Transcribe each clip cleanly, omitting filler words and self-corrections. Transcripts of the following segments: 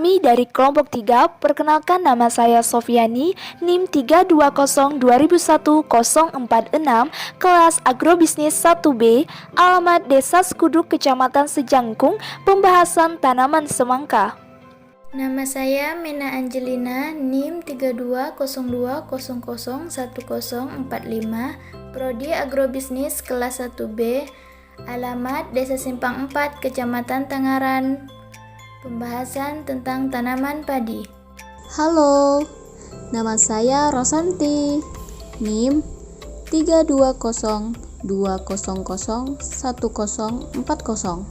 Kami dari kelompok 3, perkenalkan nama saya Sofiani, NIM 320201046, kelas Agrobisnis 1B, alamat Desa Skuduk, Kecamatan Sejangkung, pembahasan tanaman semangka. Nama saya Mena Angelina, NIM 320001045, Prodi Agrobisnis kelas 1B, alamat Desa Simpang 4, Kecamatan Tangaran. Pembahasan tentang tanaman padi. Halo, nama saya Rosanti, NIM 320201040,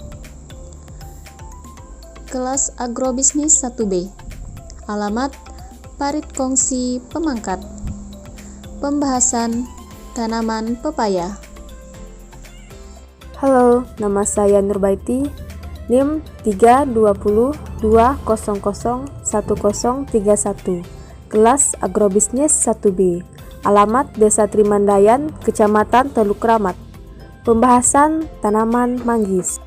kelas Agrobisnis 1B, alamat Parit Kongsi Pemangkat. Pembahasan tanaman pepaya. Halo, nama saya Nurbaiti, NIM 32020101031, kelas Agrobisnis 1B, alamat Desa Trimandayan, Kecamatan Teluk Kramat. Pembahasan tanaman manggis.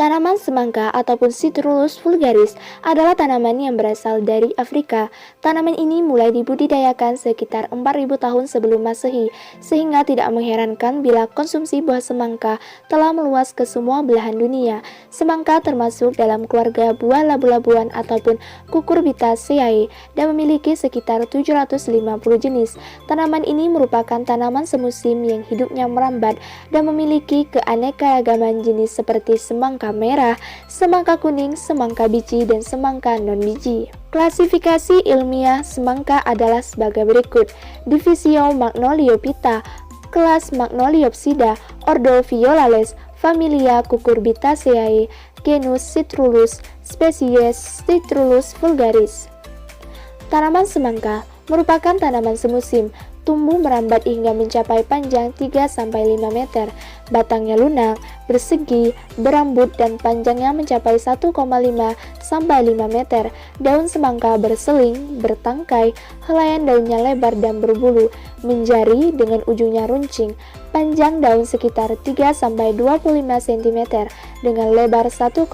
Tanaman semangka ataupun Citrullus vulgaris adalah tanaman yang berasal dari Afrika. Tanaman ini mulai dibudidayakan sekitar 4.000 tahun sebelum Masehi, sehingga tidak mengherankan bila konsumsi buah semangka telah meluas ke semua belahan dunia. Semangka termasuk dalam keluarga buah labu-labuan ataupun Cucurbitaceae dan memiliki sekitar 750 jenis. Tanaman ini merupakan tanaman semusim yang hidupnya merambat dan memiliki keanekaragaman jenis seperti semangka merah, semangka kuning, semangka biji, dan semangka non-biji. Klasifikasi ilmiah semangka adalah sebagai berikut. Divisio Magnoliophyta, kelas Magnoliopsida, ordo Violales, familia Cucurbitaceae, genus Citrullus, spesies Citrullus vulgaris. Tanaman semangka merupakan tanaman semusim, tumbuh merambat hingga mencapai panjang 3-5 meter, batangnya lunak, bersegi, berambut dan panjangnya mencapai 1,5 sampai 5 meter. Daun semangka berseling, bertangkai, helaian daunnya lebar dan berbulu, menjari dengan ujungnya runcing. Panjang daun sekitar 3 sampai 25 cm dengan lebar 1,5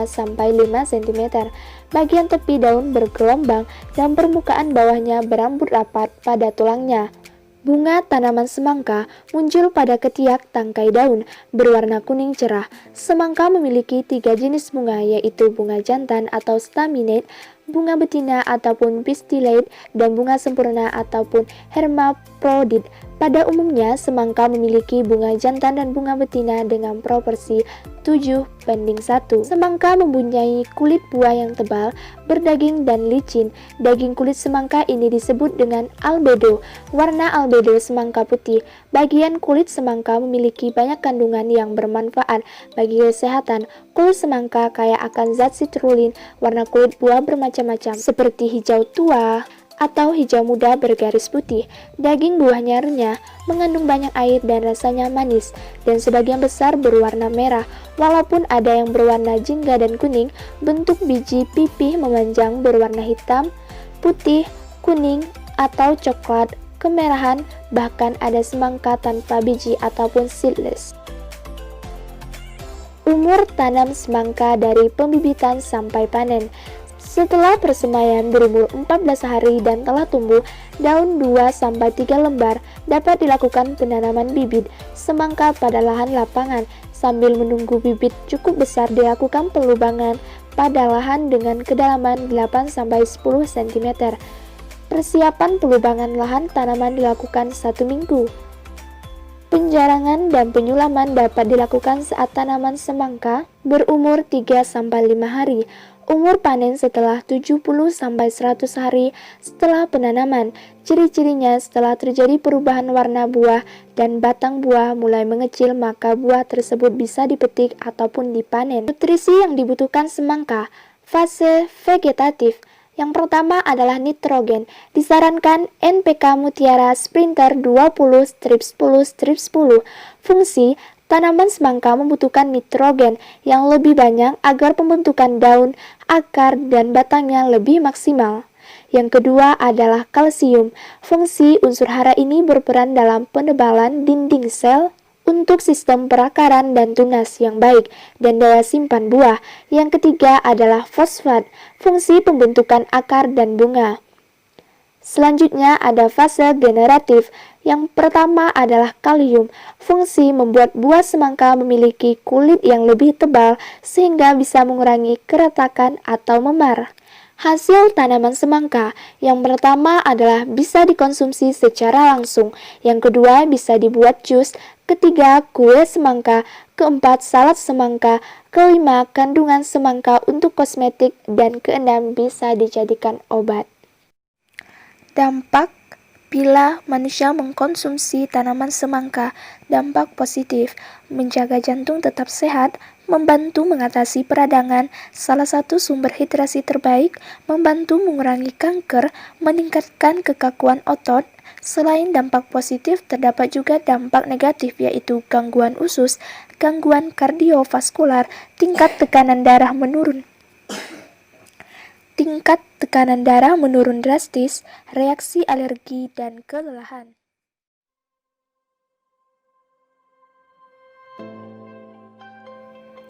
sampai 5 cm. Bagian tepi daun bergelombang dan permukaan bawahnya berambut rapat pada tulangnya. Bunga tanaman semangka muncul pada ketiak tangkai daun, berwarna kuning cerah. Semangka memiliki 3 jenis bunga, yaitu bunga jantan atau staminate, bunga betina ataupun pistillate, dan bunga sempurna ataupun hermaphrodite. Pada umumnya, semangka memiliki bunga jantan dan bunga betina dengan proporsi 7:1. Semangka mempunyai kulit buah yang tebal, berdaging dan licin. Daging kulit semangka ini disebut dengan albedo. Warna albedo semangka putih. Bagian kulit semangka memiliki banyak kandungan yang bermanfaat bagi kesehatan. Kulit semangka kaya akan zat citrulline. Warna kulit buah bermacam-macam, seperti hijau tua atau hijau muda bergaris putih. Daging buahnya renyah, mengandung banyak air dan rasanya manis, dan sebagian besar berwarna merah. Walaupun ada yang berwarna jingga dan kuning, bentuk biji pipih memanjang berwarna hitam, putih, kuning, atau coklat, kemerahan, bahkan ada semangka tanpa biji ataupun seedless. Umur tanam semangka dari pembibitan sampai panen. Setelah persemaian berumur 14 hari dan telah tumbuh daun 2-3 lembar, dapat dilakukan penanaman bibit semangka pada lahan lapangan. Sambil menunggu bibit cukup besar, dilakukan pelubangan pada lahan dengan kedalaman 8-10 cm. Persiapan pelubangan lahan tanaman dilakukan 1 minggu. Penjarangan dan penyulaman dapat dilakukan saat tanaman semangka berumur 3-5 hari. Umur panen setelah 70-100 hari setelah penanaman. Ciri-cirinya setelah terjadi perubahan warna buah dan batang buah mulai mengecil, maka buah tersebut bisa dipetik ataupun dipanen. Nutrisi yang dibutuhkan semangka. Fase vegetatif. Yang pertama adalah nitrogen. Disarankan NPK Mutiara Sprinter 20/10/10. Fungsi: tanaman semangka membutuhkan nitrogen yang lebih banyak agar pembentukan daun, akar, dan batangnya lebih maksimal. Yang kedua adalah kalsium. Fungsi unsur hara ini berperan dalam penebalan dinding sel. untuk sistem perakaran dan tunas yang baik dan daya simpan buah. Yang ketiga adalah fosfat, fungsi pembentukan akar dan bunga. Selanjutnya ada fase generatif. Yang pertama adalah kalium, fungsi membuat buah semangka memiliki kulit yang lebih tebal sehingga bisa mengurangi keretakan atau memar. Hasil tanaman semangka yang pertama adalah bisa dikonsumsi secara langsung, yang kedua bisa dibuat jus, ketiga kue semangka, keempat salad semangka, kelima kandungan semangka untuk kosmetik, dan keenam bisa dijadikan obat. Dampak bila manusia mengkonsumsi tanaman semangka, dampak positif, menjaga jantung tetap sehat, membantu mengatasi peradangan, salah satu sumber hidrasi terbaik, membantu mengurangi kanker, meningkatkan kekakuan otot. Selain dampak positif, terdapat juga dampak negatif yaitu gangguan usus, gangguan kardiovaskular, tingkat tekanan darah menurun drastis, reaksi alergi, dan kelelahan.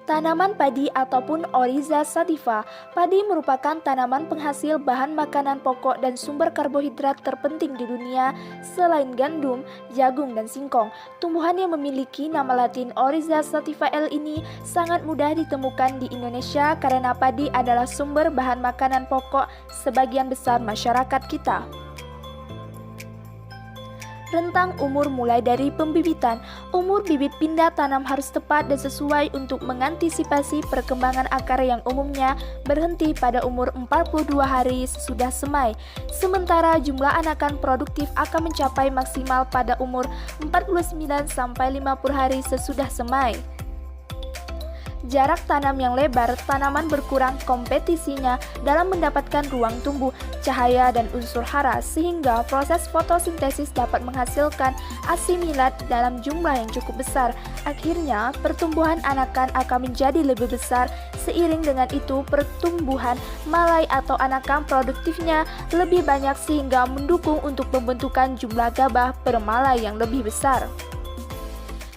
Tanaman padi ataupun Oryza sativa. Padi merupakan tanaman penghasil bahan makanan pokok dan sumber karbohidrat terpenting di dunia selain gandum, jagung, dan singkong. Tumbuhan yang memiliki nama latin Oryza sativa L ini sangat mudah ditemukan di Indonesia karena padi adalah sumber bahan makanan pokok sebagian besar masyarakat kita. Rentang umur mulai dari pembibitan. Umur bibit pindah tanam harus tepat dan sesuai untuk mengantisipasi perkembangan akar yang umumnya berhenti pada umur 42 hari sesudah semai. Sementara jumlah anakan produktif akan mencapai maksimal pada umur 49-50 hari sesudah semai. Jarak tanam yang lebar, tanaman berkurang kompetisinya dalam mendapatkan ruang tumbuh, cahaya, dan unsur hara, sehingga proses fotosintesis dapat menghasilkan asimilat dalam jumlah yang cukup besar. Akhirnya, pertumbuhan anakan akan menjadi lebih besar. Seiring dengan itu, pertumbuhan malai atau anakan produktifnya lebih banyak sehingga mendukung untuk pembentukan jumlah gabah per malai yang lebih besar.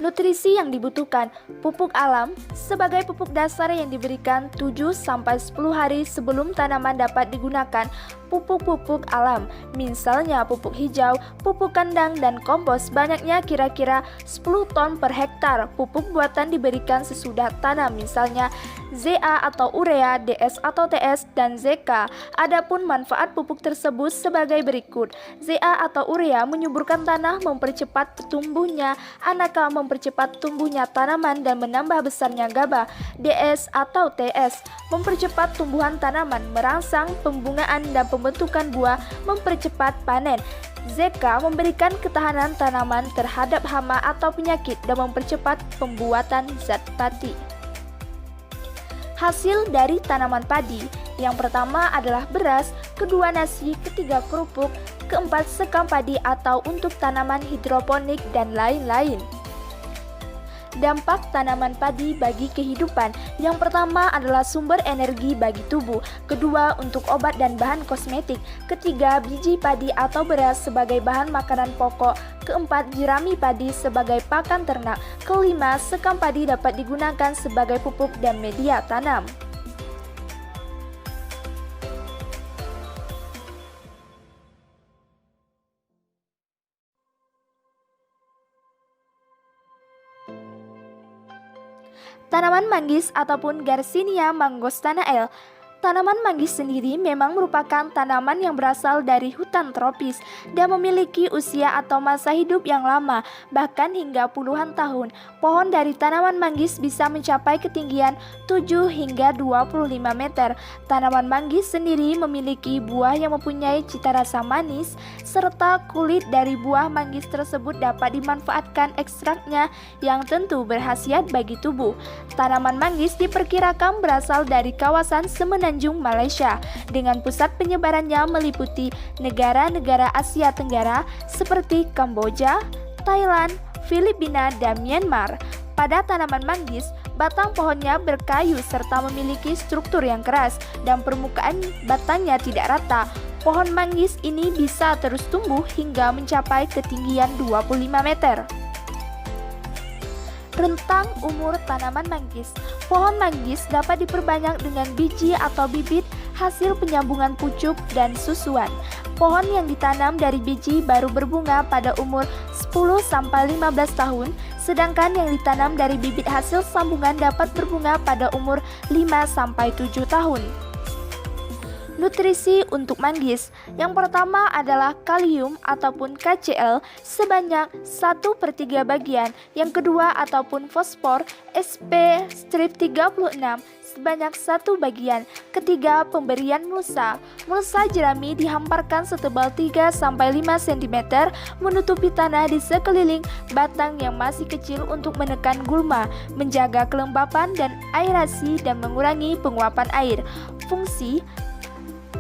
Nutrisi yang dibutuhkan. Pupuk alam sebagai pupuk dasar yang diberikan 7-10 hari sebelum tanaman dapat digunakan. Pupuk-pupuk alam, misalnya pupuk hijau, pupuk kandang, dan kompos banyaknya kira-kira 10 ton per hektar. Pupuk buatan diberikan sesudah tanam, misalnya ZA atau urea, DS atau TS, dan ZK. Adapun manfaat pupuk tersebut sebagai berikut. ZA atau urea menyuburkan tanah, mempercepat tumbuhnya anakan, mempercepat tumbuhnya tanaman, dan menambah besarnya gabah. DS atau TS mempercepat tumbuhan tanaman, merangsang pembungaan dan pembentukan buah, mempercepat panen. ZK memberikan ketahanan tanaman terhadap hama atau penyakit dan mempercepat pembuatan zat pati. Hasil dari tanaman padi, yang pertama adalah beras, kedua nasi, ketiga kerupuk, keempat sekam padi atau untuk tanaman hidroponik, dan lain-lain. Dampak tanaman padi bagi kehidupan. Yang pertama adalah sumber energi bagi tubuh, kedua untuk obat dan bahan kosmetik, ketiga biji padi atau beras sebagai bahan makanan pokok, keempat jerami padi sebagai pakan ternak, kelima sekam padi dapat digunakan sebagai pupuk dan media tanam. Tanaman manggis ataupun Garcinia mangostana L. Tanaman manggis sendiri memang merupakan tanaman yang berasal dari hutan tropis dan memiliki usia atau masa hidup yang lama, bahkan hingga puluhan tahun. Pohon dari tanaman manggis bisa mencapai ketinggian 7 hingga 25 meter. Tanaman manggis sendiri memiliki buah yang mempunyai cita rasa manis, serta kulit dari buah manggis tersebut dapat dimanfaatkan ekstraknya yang tentu berkhasiat bagi tubuh. Tanaman manggis diperkirakan berasal dari kawasan Semenanjung Malaysia dengan pusat penyebarannya meliputi negara-negara Asia Tenggara seperti Kamboja, Thailand, Filipina, dan Myanmar. Pada tanaman manggis, batang pohonnya berkayu serta memiliki struktur yang keras dan permukaan batangnya tidak rata. Pohon manggis ini bisa terus tumbuh hingga mencapai ketinggian 25 meter. Rentang umur tanaman manggis. Pohon manggis dapat diperbanyak dengan biji atau bibit hasil penyambungan pucuk dan susuan. Pohon yang ditanam dari biji baru berbunga pada umur 10-15 tahun, sedangkan yang ditanam dari bibit hasil sambungan dapat berbunga pada umur 5-7 tahun. Nutrisi untuk manggis. Yang pertama adalah kalium ataupun KCl sebanyak 1/3 bagian. Yang kedua ataupun fosfor Sp-36 sebanyak 1 bagian. Ketiga, pemberian mulsa. Mulsa jerami dihamparkan setebal 3-5 cm menutupi tanah di sekeliling batang yang masih kecil untuk menekan gulma, menjaga kelembapan dan aerasi dan mengurangi penguapan air. Fungsi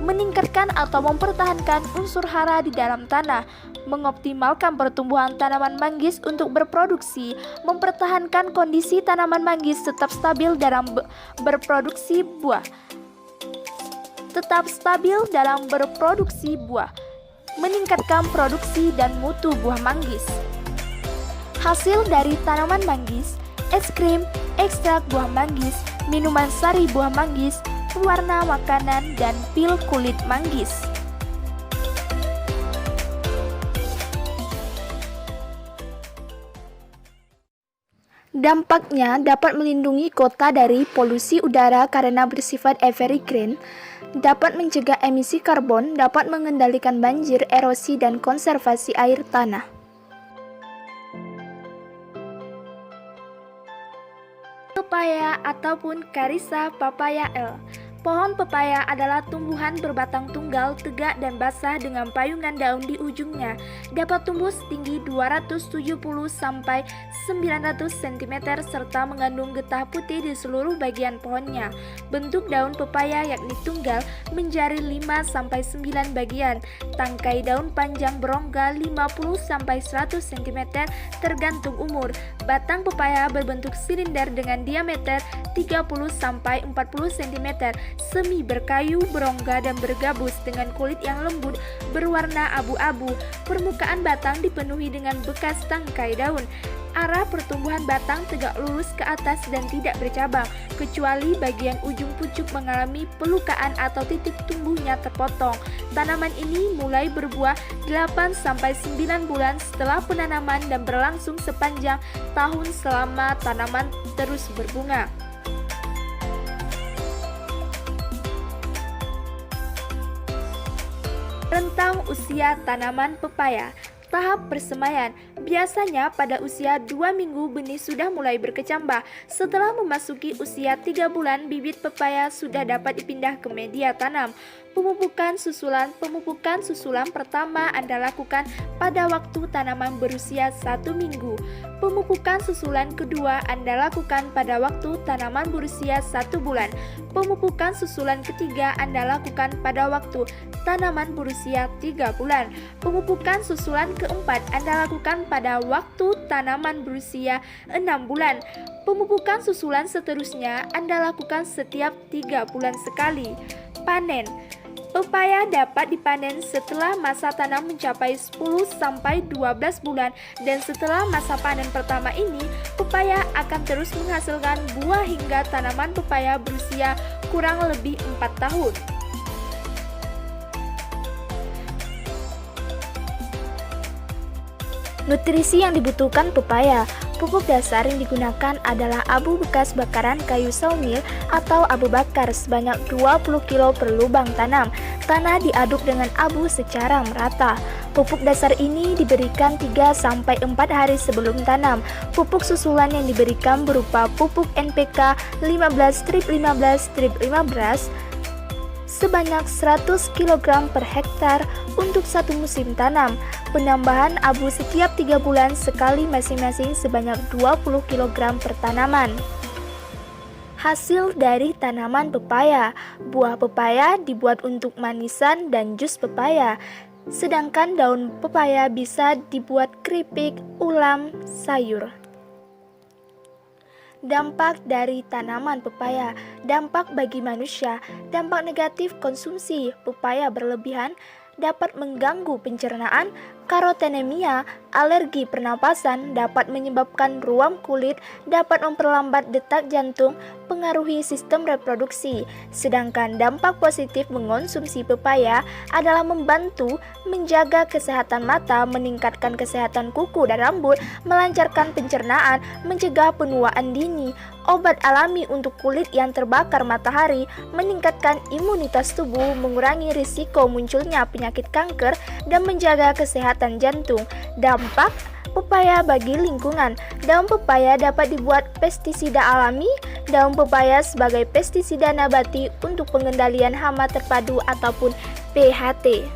meningkatkan atau mempertahankan unsur hara di dalam tanah, mengoptimalkan pertumbuhan tanaman manggis untuk berproduksi, mempertahankan kondisi tanaman manggis tetap stabil dalam berproduksi buah, meningkatkan produksi dan mutu buah manggis. Hasil dari tanaman manggis: es krim, ekstrak buah manggis, minuman sari buah manggis, pewarna makanan, dan pil kulit manggis. Dampaknya dapat melindungi kota dari polusi udara karena bersifat evergreen, dapat mencegah emisi karbon, dapat mengendalikan banjir, erosi, dan konservasi air tanah. Pepaya ataupun Carissa papaya L. Pohon pepaya adalah tumbuhan berbatang tunggal, tegak dan basah dengan payungan daun di ujungnya. Dapat tumbuh setinggi 270-900 cm serta mengandung getah putih di seluruh bagian pohonnya. Bentuk daun pepaya yakni tunggal, menjari 5-9 bagian. Tangkai daun panjang berongga 50-100 cm tergantung umur. Batang pepaya berbentuk silinder dengan diameter 30-40 cm. Semi berkayu, berongga, dan bergabus dengan kulit yang lembut berwarna abu-abu. Permukaan batang dipenuhi dengan bekas tangkai daun. Arah pertumbuhan batang tegak lurus ke atas dan tidak bercabang, kecuali bagian ujung pucuk mengalami pelukaan atau titik tumbuhnya terpotong. Tanaman ini mulai berbuah 8-9 bulan setelah penanaman dan berlangsung sepanjang tahun selama tanaman terus berbunga. Rentang usia tanaman pepaya. Tahap persemaian. Biasanya pada usia 2 minggu benih sudah mulai berkecambah. Setelah memasuki usia 3 bulan, bibit pepaya sudah dapat dipindah ke media tanam. Pemupukan susulan pertama Anda lakukan pada waktu tanaman berusia 1 minggu. Pemupukan susulan kedua Anda lakukan pada waktu tanaman berusia 1 bulan. Pemupukan susulan ketiga Anda lakukan pada waktu tanaman berusia 3 bulan. Pemupukan susulan keempat Anda lakukan pada waktu tanaman berusia 6 bulan. Pemupukan susulan seterusnya Anda lakukan setiap 3 bulan sekali. Panen. Pepaya dapat dipanen setelah masa tanam mencapai 10-12 bulan, dan setelah masa panen pertama ini, pepaya akan terus menghasilkan buah hingga tanaman pepaya berusia kurang lebih 4 tahun. Nutrisi yang dibutuhkan pepaya. Pupuk dasar yang digunakan adalah abu bekas bakaran kayu sawmil atau abu bakar sebanyak 20 kg per lubang tanam. Tanah diaduk dengan abu secara merata. Pupuk dasar ini diberikan 3-4 hari sebelum tanam. Pupuk susulan yang diberikan berupa pupuk NPK 15-15-15 sebanyak 100 kg per hektar untuk satu musim tanam. Penambahan abu setiap 3 bulan sekali masing-masing sebanyak 20 kg per tanaman. Hasil dari tanaman pepaya. Buah pepaya dibuat untuk manisan dan jus pepaya. Sedangkan daun pepaya bisa dibuat keripik, ulam, sayur. Dampak dari tanaman pepaya. Dampak bagi manusia. Dampak negatif konsumsi pepaya berlebihan dapat mengganggu pencernaan, karotenemia alergi pernapasan, dapat menyebabkan ruam kulit, dapat memperlambat detak jantung, pengaruhi sistem reproduksi. Sedangkan dampak positif mengonsumsi pepaya adalah membantu menjaga kesehatan mata, meningkatkan kesehatan kuku dan rambut, melancarkan pencernaan, mencegah penuaan dini, obat alami untuk kulit yang terbakar matahari, meningkatkan imunitas tubuh, mengurangi risiko munculnya penyakit kanker, dan menjaga kesehatan jantung. Dampak pepaya bagi lingkungan. Daun pepaya dapat dibuat pestisida alami. Daun pepaya sebagai pestisida nabati untuk pengendalian hama terpadu ataupun PHT.